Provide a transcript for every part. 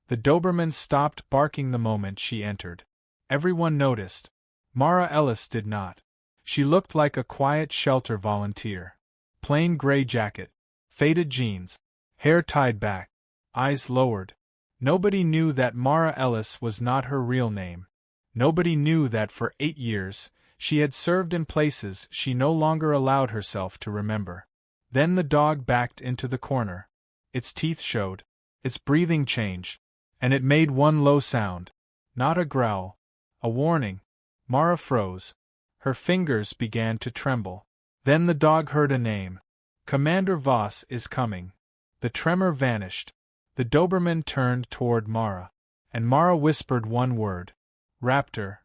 The Doberman stopped barking the moment she entered. Everyone noticed. Mara Ellis did not. She looked like a quiet shelter volunteer. Plain gray jacket, faded jeans, hair tied back, eyes lowered. Nobody knew that Mara Ellis was not her real name. Nobody knew that for 8 years, she had served in places she no longer allowed herself to remember. Then the dog backed into the corner. Its teeth showed. Its breathing changed. And it made one low sound. Not a growl. A warning. Mara froze. Her fingers began to tremble. Then the dog heard a name. Commander Voss is coming. The tremor vanished. The Doberman turned toward Mara. And Mara whispered one word. Raptor.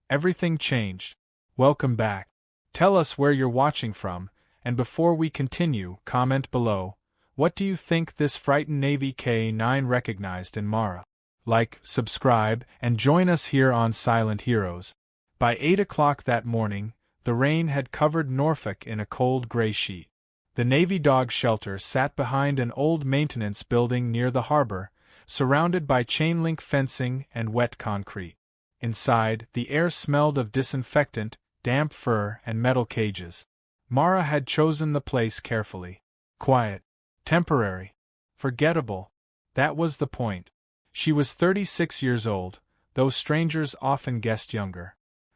Everything changed. Welcome back. Tell us where you're watching from, and before we continue, comment below. What do you think this frightened Navy K9 recognized in Mara? Like, subscribe, and join us here on Silent Heroes. By 8 o'clock that morning, the rain had covered Norfolk in a cold gray sheet. The Navy dog shelter sat behind an old maintenance building near the harbor, surrounded by chain-link fencing and wet concrete. Inside, the air smelled of disinfectant, damp fur, and metal cages. Mara had chosen the place carefully. Quiet. Temporary. Forgettable. That was the point. She was 36 years old, though strangers often guessed younger.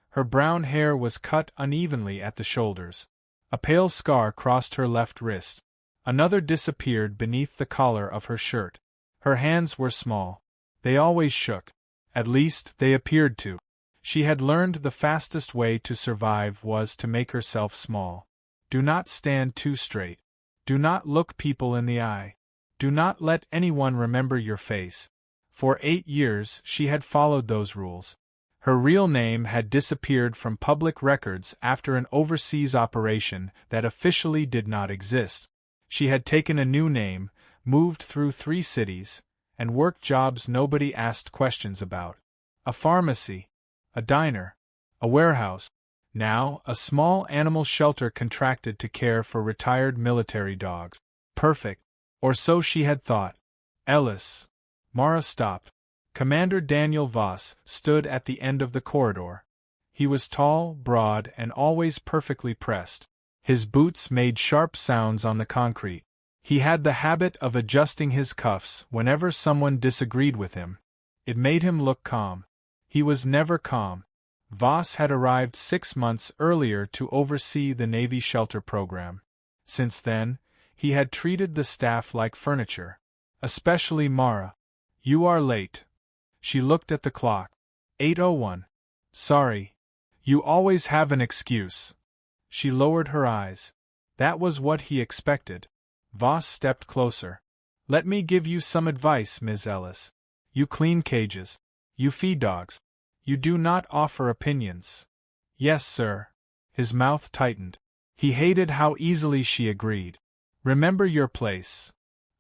Her brown hair was cut unevenly at the shoulders. A pale scar crossed her left wrist. Another disappeared beneath the collar of her shirt. Her hands were small. They always shook. At least, they appeared to. She had learned the fastest way to survive was to make herself small. Do not stand too straight. Do not look people in the eye. Do not let anyone remember your face. For 8 years she had followed those rules. Her real name had disappeared from public records after an overseas operation that officially did not exist. She had taken a new name, moved through 3 cities, and worked jobs nobody asked questions about. A pharmacy, a diner, a warehouse. Now, a small animal shelter contracted to care for retired military dogs. Perfect. Or so she had thought. Ellis. Mara stopped. Commander Daniel Voss stood at the end of the corridor. He was tall, broad, and always perfectly pressed. His boots made sharp sounds on the concrete. He had the habit of adjusting his cuffs whenever someone disagreed with him. It made him look calm. He was never calm. Voss had arrived 6 months earlier to oversee the Navy shelter program. Since then, he had treated the staff like furniture. Especially Mara. You are late. She looked at the clock. 8:01. Sorry. You always have an excuse. She lowered her eyes. That was what he expected. Voss stepped closer. Let me give you some advice, Ms. Ellis. You clean cages. You feed dogs. You do not offer opinions. Yes, sir. His mouth tightened. He hated how easily she agreed. Remember your place.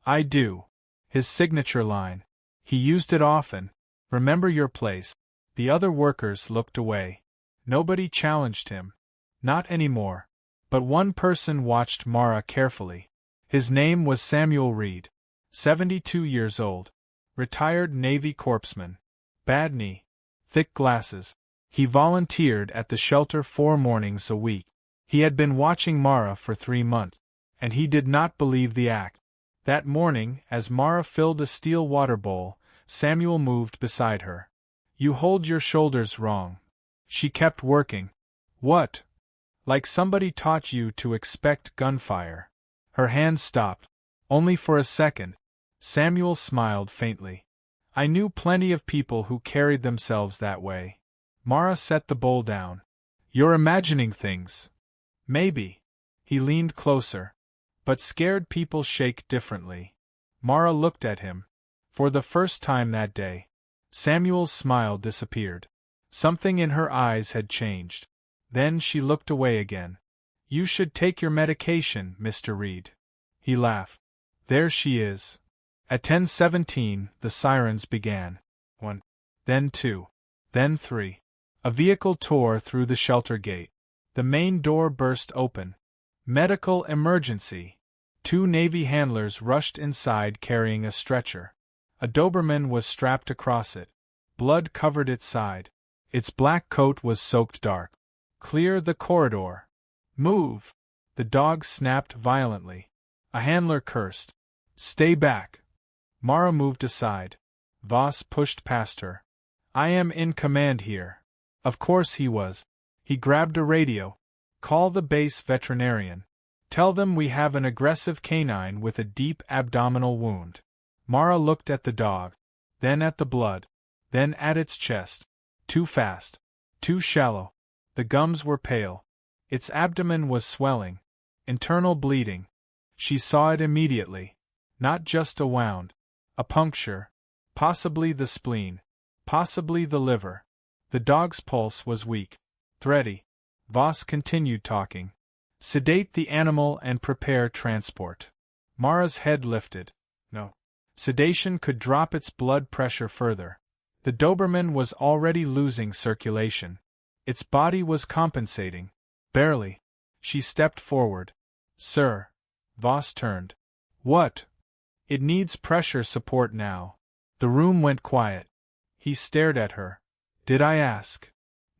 I do. His signature line. He used it often. Remember your place. The other workers looked away. Nobody challenged him. Not anymore. But one person watched Mara carefully. His name was Samuel Reed. 72 years old. Retired Navy corpsman. Bad knee. Thick glasses. He volunteered at the shelter 4 mornings a week. He had been watching Mara for 3 months, and he did not believe the act. That morning, as Mara filled a steel water bowl, Samuel moved beside her. You hold your shoulders wrong. She kept working. What? Like somebody taught you to expect gunfire. Her hands stopped. Only for a second. Samuel smiled faintly. I knew plenty of people who carried themselves that way. Mara set the bowl down. You're imagining things. Maybe. He leaned closer. But scared people shake differently. Mara looked at him. For the first time that day. Samuel's smile disappeared. Something in her eyes had changed. Then she looked away again. You should take your medication, Mr. Reed. He laughed. There she is. At 10:17, the sirens began. 1. Then 2. Then 3. A vehicle tore through the shelter gate. The main door burst open. Medical emergency. 2 Navy handlers rushed inside carrying a stretcher. A Doberman was strapped across it. Blood covered its side. Its black coat was soaked dark. Clear the corridor. Move! The dog snapped violently. A handler cursed. Stay back! Mara moved aside. Voss pushed past her. I am in command here. Of course he was. He grabbed a radio. Call the base veterinarian. Tell them we have an aggressive canine with a deep abdominal wound. Mara looked at the dog, then at the blood, then at its chest. Too fast. Too shallow. The gums were pale. Its abdomen was swelling. Internal bleeding. She saw it immediately. Not just a wound. A puncture. Possibly the spleen. Possibly the liver. The dog's pulse was weak. Thready. Voss continued talking. Sedate the animal and prepare transport. Mara's head lifted. No. Sedation could drop its blood pressure further. The Doberman was already losing circulation. Its body was compensating. Barely. She stepped forward. Sir. Voss turned. What? It needs pressure support now. The room went quiet. He stared at her. Did I ask?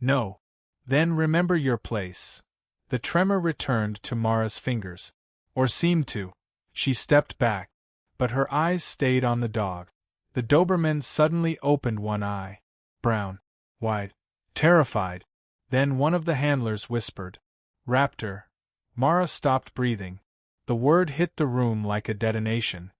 No. Then remember your place. The tremor returned to Mara's fingers. Or seemed to. She stepped back. But her eyes stayed on the dog. The Doberman suddenly opened one eye. Brown. Wide. Terrified. Then one of the handlers whispered. Raptor. Mara stopped breathing. The word hit the room like a detonation.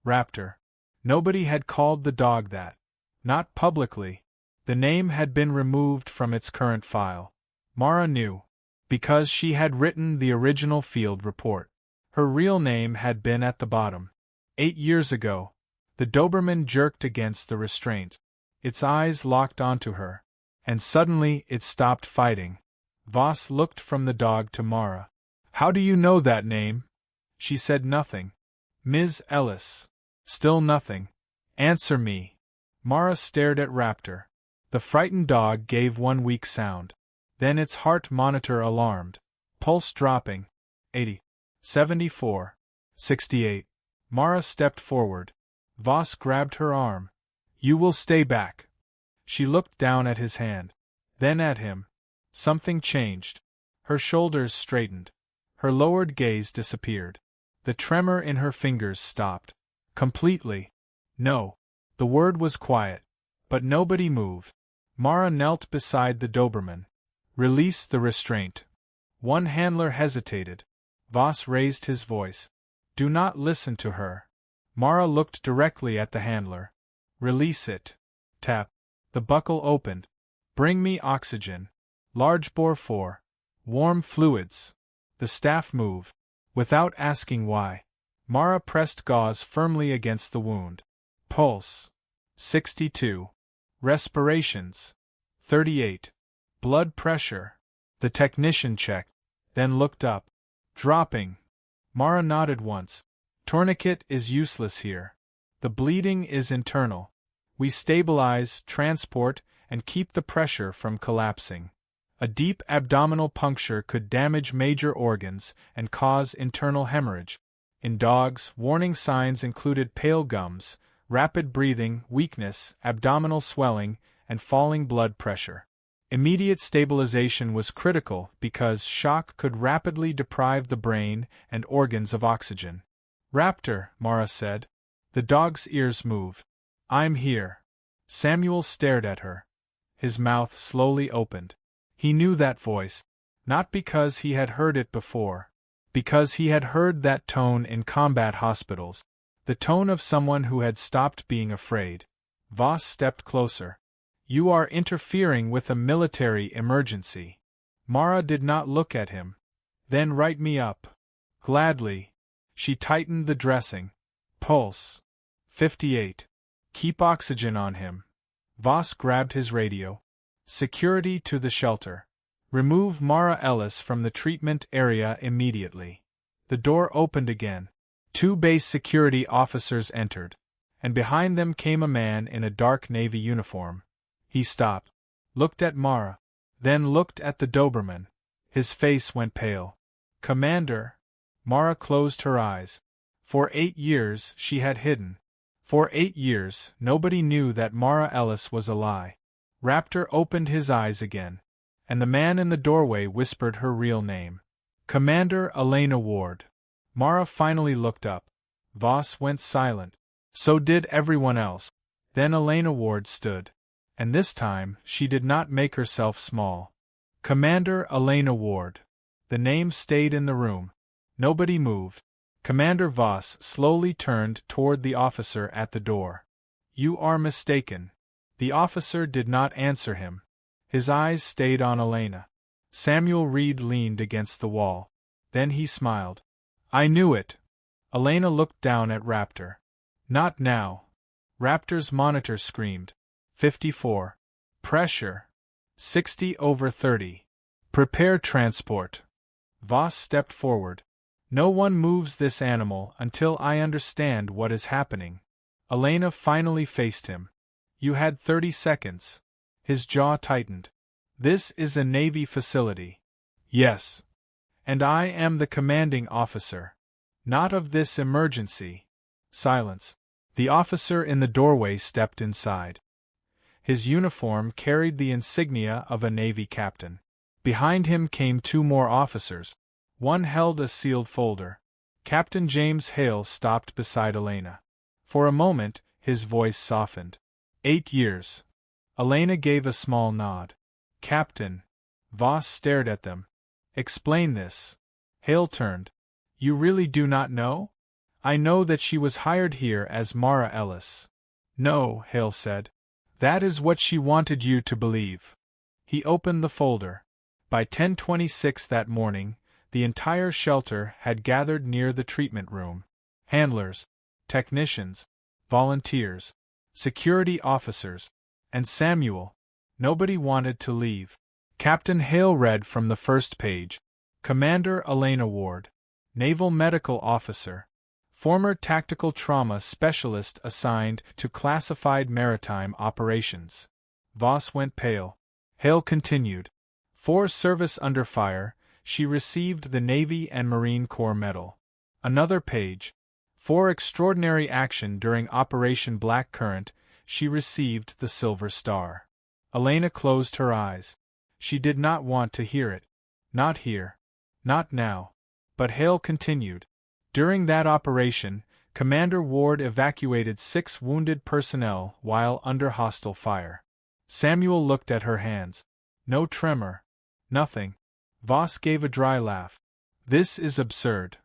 Raptor. Nobody had called the dog that. Not publicly. The name had been removed from its current file. Mara knew. Because she had written the original field report. Her real name had been at the bottom. 8 years ago. The Doberman jerked against the restraint. Its eyes locked onto her. And suddenly it stopped fighting. Voss looked from the dog to Mara. How do you know that name? She said nothing. Ms. Ellis. Still nothing. Answer me. Mara stared at Raptor. The frightened dog gave one weak sound. Then its heart monitor alarmed. Pulse dropping. 80. 74. 68. Mara stepped forward. Voss grabbed her arm. You will stay back. She looked down at his hand. Then at him. Something changed. Her shoulders straightened. Her lowered gaze disappeared. The tremor in her fingers stopped. Completely. No. The word was quiet. But nobody moved. Mara knelt beside the Doberman. Release the restraint. One handler hesitated. Voss raised his voice. Do not listen to her. Mara looked directly at the handler. Release it. Tap. The buckle opened. Bring me oxygen. Large bore 4. Warm fluids. The staff moved. Without asking why. Mara pressed gauze firmly against the wound. Pulse. 62. Respirations. 38. Blood pressure. The technician checked, then looked up. Dropping. Mara nodded once. Tourniquet is useless here. The bleeding is internal. We stabilize, transport, and keep the pressure from collapsing. A deep abdominal puncture could damage major organs and cause internal hemorrhage. In dogs, warning signs included pale gums, rapid breathing, weakness, abdominal swelling, and falling blood pressure. Immediate stabilization was critical because shock could rapidly deprive the brain and organs of oxygen. Raptor, Mara said. The dog's ears moved. I'm here. Samuel stared at her. His mouth slowly opened. He knew that voice, not because he had heard it before, because he had heard that tone in combat hospitals, the tone of someone who had stopped being afraid. Voss stepped closer. You are interfering with a military emergency. Mara did not look at him. Then write me up. Gladly. She tightened the dressing. Pulse. 58. Keep oxygen on him. Voss grabbed his radio. Security to the shelter. Remove Mara Ellis from the treatment area immediately. The door opened again. 2 base security officers entered, and behind them came a man in a dark navy uniform. He stopped, looked at Mara, then looked at the Doberman. His face went pale. Commander. Mara closed her eyes. For 8 years she had hidden. For 8 years, nobody knew that Mara Ellis was a lie. Raptor opened his eyes again, and the man in the doorway whispered her real name. Commander Elena Ward. Mara finally looked up. Voss went silent. So did everyone else. Then Elena Ward stood. And this time, she did not make herself small. Commander Elena Ward. The name stayed in the room. Nobody moved. Commander Voss slowly turned toward the officer at the door. You are mistaken. The officer did not answer him. His eyes stayed on Elena. Samuel Reed leaned against the wall. Then he smiled. I knew it. Elena looked down at Raptor. Not now. Raptor's monitor screamed. 54. Pressure. 60/30. Prepare transport. Voss stepped forward. No one moves this animal until I understand what is happening. Elena finally faced him. You had 30 seconds. His jaw tightened. This is a Navy facility. Yes. And I am the commanding officer. Not of this emergency. Silence. The officer in the doorway stepped inside. His uniform carried the insignia of a Navy captain. Behind him came 2 more officers. One held a sealed folder. Captain James Hale stopped beside Elena. For a moment, his voice softened. 8 years. Elena gave a small nod. Captain. Voss stared at them. Explain this. Hale turned. You really do not know? I know that she was hired here as Mara Ellis. No, Hale said. That is what she wanted you to believe. He opened the folder. By 10:26 that morning, the entire shelter had gathered near the treatment room. Handlers, technicians, volunteers, security officers, and Samuel. Nobody wanted to leave. Captain Hale read from the first page. Commander Elena Ward. Naval Medical Officer. Former Tactical Trauma Specialist assigned to Classified Maritime Operations. Voss went pale. Hale continued. For service under fire, she received the Navy and Marine Corps Medal. Another page. For extraordinary action during Operation Black Current, she received the Silver Star. Elena closed her eyes. She did not want to hear it. Not here. Not now. But Hale continued. During that operation, Commander Ward evacuated 6 wounded personnel while under hostile fire. Samuel looked at her hands. No tremor. Nothing. Voss gave a dry laugh. This is absurd.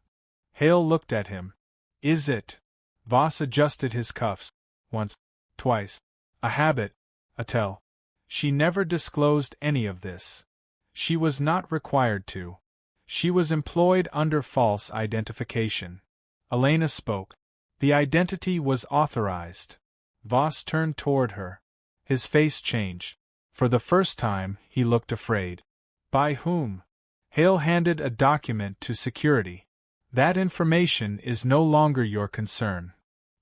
Hale looked at him. Is it? Voss adjusted his cuffs. Once. Twice. A habit. A tell. She never disclosed any of this. She was not required to. She was employed under false identification. Elena spoke. The identity was authorized. Voss turned toward her. His face changed. For the first time, he looked afraid. By whom? Hale handed a document to security. That information is no longer your concern.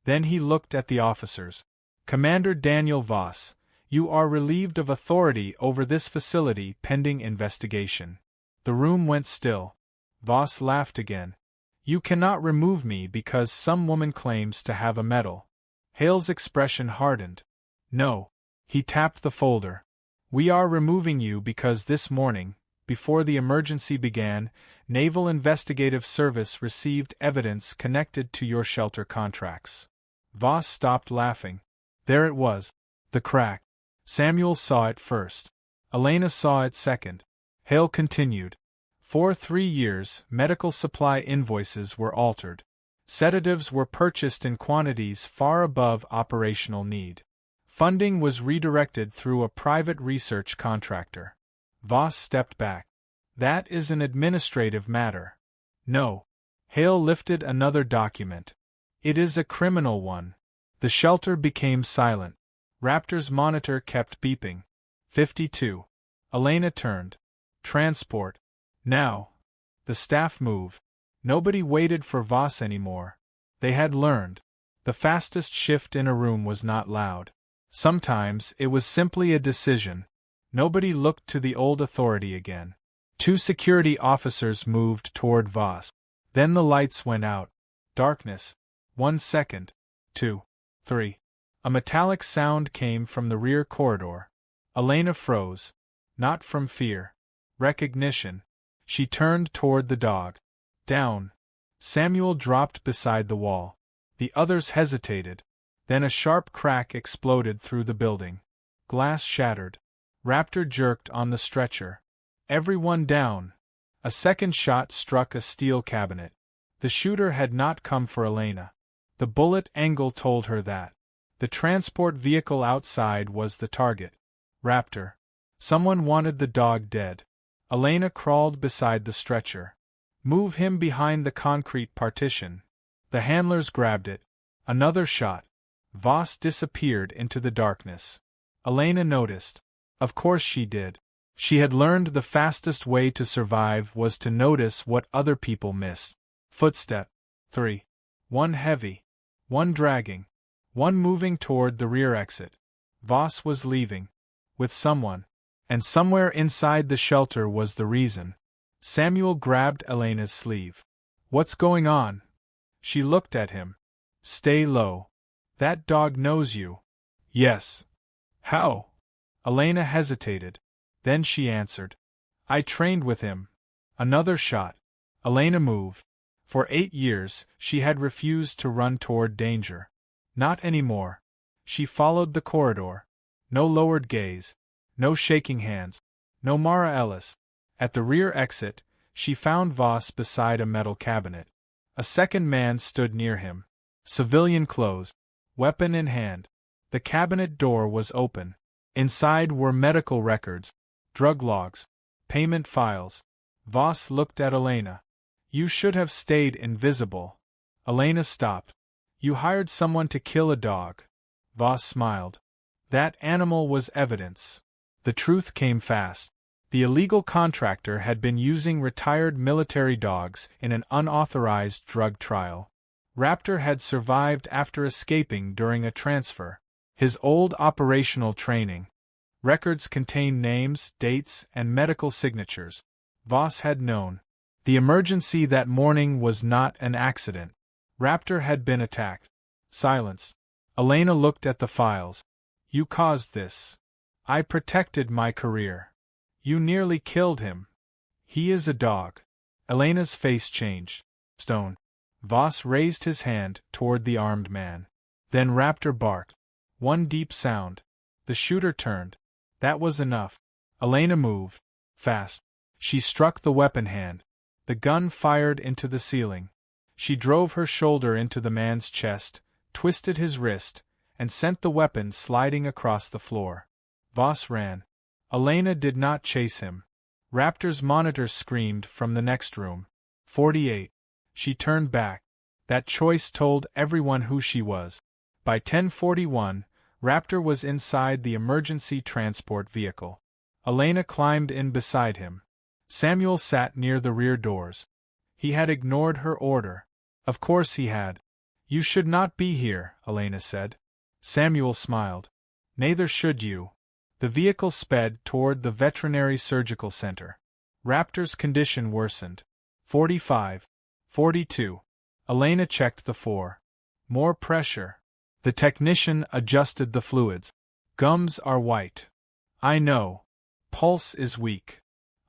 Then he looked at the officers. Commander Daniel Voss, you are relieved of authority over this facility pending investigation. The room went still. Voss laughed again. You cannot remove me because some woman claims to have a medal. Hale's expression hardened. No. He tapped the folder. We are removing you because this morning, before the emergency began, Naval Investigative Service received evidence connected to your shelter contracts. Voss stopped laughing. There it was. The crack. Samuel saw it first. Elena saw it second. Hale continued. For 3 years, medical supply invoices were altered. Sedatives were purchased in quantities far above operational need. Funding was redirected through a private research contractor. Voss stepped back. That is an administrative matter. No. Hale lifted another document. It is a criminal one. The shelter became silent. Raptor's monitor kept beeping. 52. Elena turned. Transport. Now. The staff moved. Nobody waited for Voss anymore. They had learned. The fastest shift in a room was not loud. Sometimes it was simply a decision. Nobody looked to the old authority again. 2 security officers moved toward Voss. Then the lights went out. Darkness. 1 second. 2. 3. A metallic sound came from the rear corridor. Elena froze. Not from fear. Recognition. She turned toward the dog. Down. Samuel dropped beside the wall. The others hesitated. Then a sharp crack exploded through the building. Glass shattered. Raptor jerked on the stretcher. Everyone down. A second shot struck a steel cabinet. The shooter had not come for Elena. The bullet angle told her that. The transport vehicle outside was the target. Raptor. Someone wanted the dog dead. Elena crawled beside the stretcher. Move him behind the concrete partition. The handlers grabbed it. Another shot. Voss disappeared into the darkness. Elena noticed. Of course she did. She had learned the fastest way to survive was to notice what other people missed. Footstep. 3. One heavy. One dragging. One moving toward the rear exit. Voss was leaving. With someone. And somewhere inside the shelter was the reason. Samuel grabbed Elena's sleeve. What's going on? She looked at him. Stay low. That dog knows you. Yes. How? Elena hesitated. Then she answered. I trained with him. Another shot. Elena moved. For 8 years, she had refused to run toward danger. Not anymore. She followed the corridor. No lowered gaze. No shaking hands. No Mara Ellis. At the rear exit, she found Voss beside a metal cabinet. A second man stood near him. Civilian clothes. Weapon in hand. The cabinet door was open. Inside were medical records, drug logs, payment files. Voss looked at Elena. You should have stayed invisible. Elena stopped. You hired someone to kill a dog. Voss smiled. That animal was evidence. The truth came fast. The illegal contractor had been using retired military dogs in an unauthorized drug trial. Raptor had survived after escaping during a transfer. His old operational training. Records contained names, dates, and medical signatures. Voss had known. The emergency that morning was not an accident. Raptor had been attacked. Silence. Elena looked at the files. You caused this. I protected my career. You nearly killed him. He is a dog. Elena's face changed. Stone. Voss raised his hand toward the armed man. Then Raptor barked. One deep sound. The shooter turned. That was enough. Elena moved. Fast. She struck the weapon hand. The gun fired into the ceiling. She drove her shoulder into the man's chest, twisted his wrist, and sent the weapon sliding across the floor. Voss ran. Elena did not chase him. Raptor's monitor screamed from the next room. 48. She turned back. That choice told everyone who she was. By 10:41, Raptor was inside the emergency transport vehicle. Elena climbed in beside him. Samuel sat near the rear doors. He had ignored her order. Of course he had. You should not be here, Elena said. Samuel smiled. Neither should you. The vehicle sped toward the veterinary surgical center. Raptor's condition worsened. 45. 42. Elena checked the 4. More pressure. The technician adjusted the fluids. Gums are white. I know. Pulse is weak.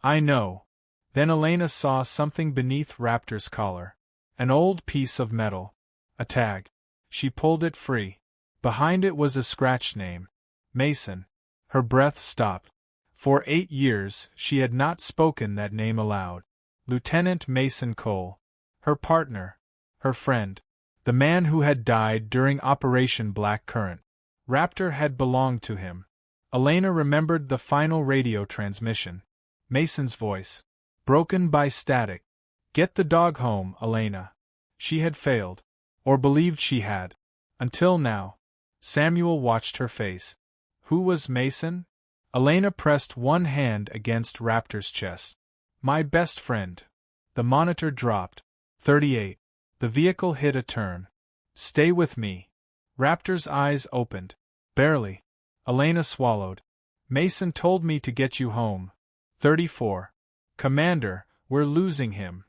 I know. Then Elena saw something beneath Raptor's collar. An old piece of metal. A tag. She pulled it free. Behind it was a scratched name. Mason. Her breath stopped. For 8 years, she had not spoken that name aloud. Lieutenant Mason Cole. Her partner. Her friend. The man who had died during Operation Black Currant. Raptor had belonged to him. Elena remembered the final radio transmission. Mason's voice. Broken by static. Get the dog home, Elena. She had failed. Or believed she had. Until now. Samuel watched her face. Who was Mason? Elena pressed one hand against Raptor's chest. My best friend. The monitor dropped. 38. The vehicle hit a turn. Stay with me. Raptor's eyes opened. Barely. Elena swallowed. Mason told me to get you home. 34. Commander, we're losing him.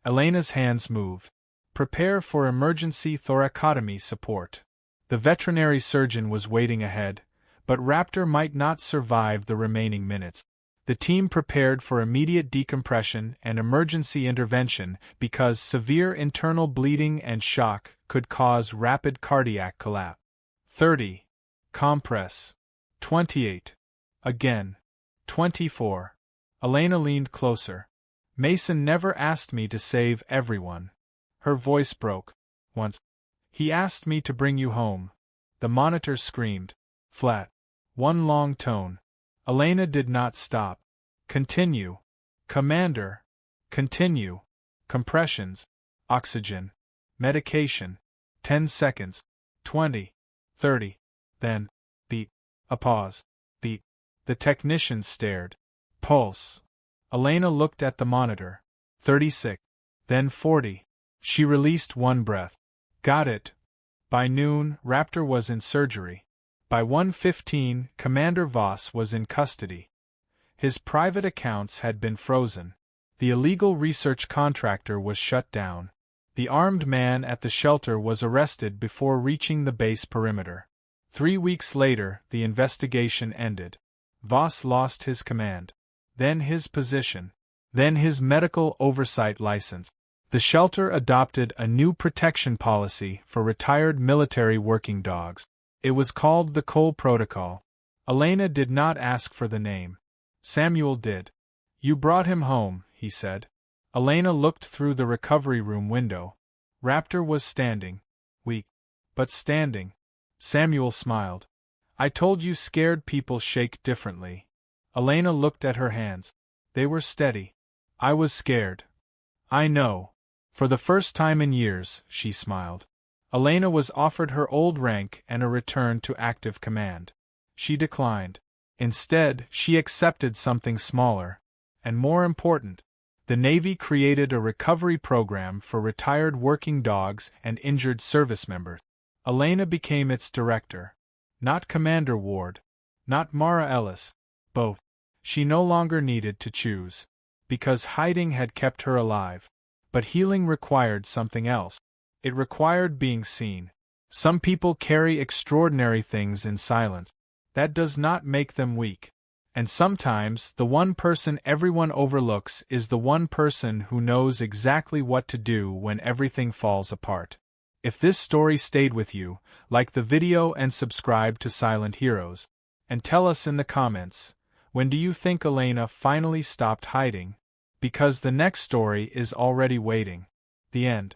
Elena's hands moved. Prepare for emergency thoracotomy support. The veterinary surgeon was waiting ahead, but Raptor might not survive the remaining minutes. The team prepared for immediate decompression and emergency intervention because severe internal bleeding and shock could cause rapid cardiac collapse. 30. Compress. 28. Again. 24. Elena leaned closer. Mason never asked me to save everyone. Her voice broke. Once. He asked me to bring you home. The monitor screamed. Flat. One long tone. Elena did not stop. Continue. Commander. Continue. Compressions. Oxygen. Medication. 10 seconds. 20. 30. Then. Beat. A pause. Beat. The technician stared. Pulse. Elena looked at the monitor. 36. Then 40. She released one breath. Got it. By noon, Raptor was in surgery. By 1:15, Commander Voss was in custody. His private accounts had been frozen. The illegal research contractor was shut down. The armed man at the shelter was arrested before reaching the base perimeter. 3 weeks later, the investigation ended. Voss lost his command. Then his position. Then his medical oversight license. The shelter adopted a new protection policy for retired military working dogs. It was called the Cole Protocol. Elena did not ask for the name. Samuel did. You brought him home, he said. Elena looked through the recovery room window. Raptor was standing. Weak. But standing. Samuel smiled. I told you scared people shake differently. Elena looked at her hands. They were steady. I was scared. I know. For the first time in years, she smiled. Elena was offered her old rank and a return to active command. She declined. Instead, she accepted something smaller. And more important, the Navy created a recovery program for retired working dogs and injured service members. Elena became its director. Not Commander Ward. Not Mara Ellis. Both. She no longer needed to choose. Because hiding had kept her alive. But healing required something else. It required being seen. Some people carry extraordinary things in silence. That does not make them weak. And sometimes, the one person everyone overlooks is the one person who knows exactly what to do when everything falls apart. If this story stayed with you, like the video and subscribe to Silent Heroes. And tell us in the comments, when do you think Elena finally stopped hiding? Because the next story is already waiting. The end.